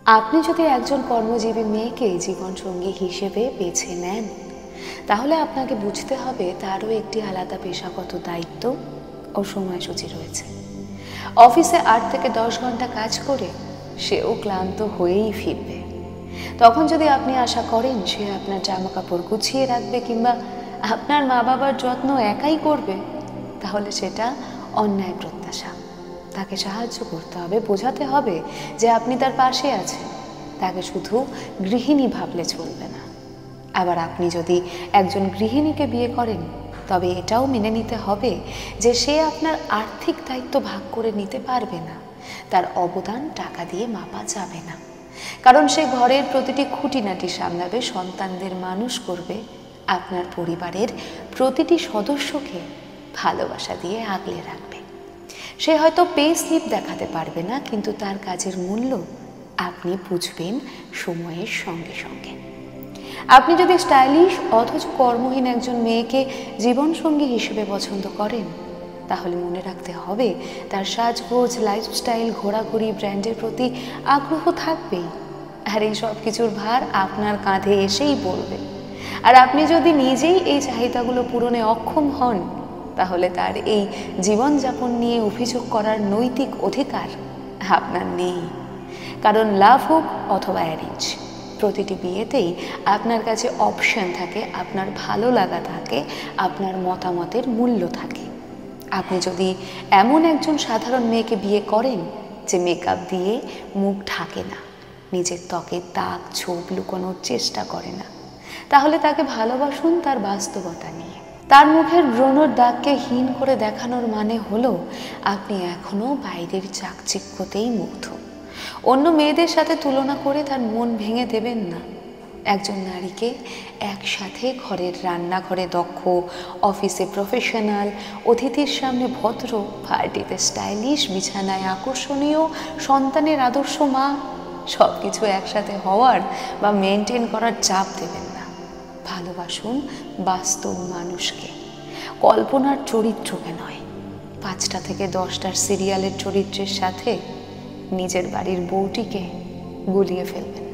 আপনি যদি একজন কর্মজীবী মেয়েকে জীবনসঙ্গী হিসেবে বেছে নেন, তাহলে আপনাকে বুঝতে হবে তারও একটি আলাদা পেশাগত দায়িত্ব ও সময়সূচি রয়েছে। অফিসে ৮ থেকে ১০ ঘন্টা কাজ করে সেও ক্লান্ত হয়েই ফিরবে। তখন যদি আপনি আশা করেন সে আপনার জামা কাপড় গুছিয়ে রাখবে কিংবা আপনার মা বাবার যত্ন একাই করবে, তাহলে সেটা অন্যায় প্রত্যাশা। তাকে সাহায্য করতে হবে, বোঝাতে হবে যে আপনি তার পাশে আছেন। তাকে শুধু গৃহিণী ভাবলে চলবে না। আবার আপনি যদি একজন গৃহিণীকে বিয়ে করেন, তবে এটাও মেনে নিতে হবে যে সে আপনার আর্থিক দায়িত্ব ভাগ করে নিতে পারবে না। তার অবদান টাকা দিয়ে মাপা যাবে না, কারণ সে ঘরের প্রতিটি খুঁটিনাটি সামলাবে, সন্তানদের মানুষ করবে, আপনার পরিবারের প্রতিটি সদস্যকে ভালোবাসা দিয়ে আগলে রাখবে। সে হয়তো পে স্লিপ দেখাতে পারবে না, কিন্তু তার কাজের মূল্য আপনি বুঝবেন সময়ের সঙ্গে সঙ্গে। আপনি যদি স্টাইলিশ অথচ কর্মহীন একজন মেয়েকে জীবনসঙ্গী হিসেবে পছন্দ করেন, তাহলে মনে রাখতে হবে তার সাজগোজ, লাইফস্টাইল, ঘোরাঘুরি, ব্র্যান্ডের প্রতি আগ্রহ থাকবেই। আর এই সব কিছুর ভার আপনার কাঁধে এসেই পড়বে। আর আপনি যদি নিজেই এই চাহিদাগুলো পূরণে অক্ষম হন, তাহলে তার এই জীবনযাপন নিয়ে অভিযোগ করার নৈতিক অধিকার আপনার নেই। কারণ লাভ হোক অথবা অ্যারেঞ্জ, প্রতিটি বিয়েতেই আপনার কাছে অপশন থাকে, আপনার ভালো লাগা থাকে, আপনার মতামতের মূল্য থাকে। আপনি যদি এমন একজন সাধারণ মেয়েকে বিয়ে করেন যে মেকআপ দিয়ে মুখ ঢাকে না, নিজের ত্বকের দাগ ছোপ লুকোনোর চেষ্টা করে না, তাহলে তাকে ভালোবাসুন তার বাস্তবতা নিয়ে। তার মুখের ব্রণর দাগকে হীন করে দেখানোর মানে হলো আপনি এখনো বাইরের চাকচিক্যতেই মুগ্ধ। অন্য মেয়েদের সাথে তুলনা করে তার মন ভেঙে দেবেন না। একজন নারীকে একসাথে ঘরের রান্নাঘরে দক্ষ, অফিসে প্রফেশনাল, অতিথির সামনে ভদ্র, পার্টিতে স্টাইলিশ, বিছানায় আকর্ষণীয়, সন্তানের আদর্শ মা, সব কিছু একসাথে হওয়ার বা মেনটেন করার চাপ দেবেন না। ভালোবাসুন বাস্তব মানুষকে, কল্পনার চরিত্রকে নয়। ৫টা থেকে 10টার সিরিয়ালের চরিত্রের সাথে নিজের বাড়ির বউটিকে গুলিয়ে ফেলবেন।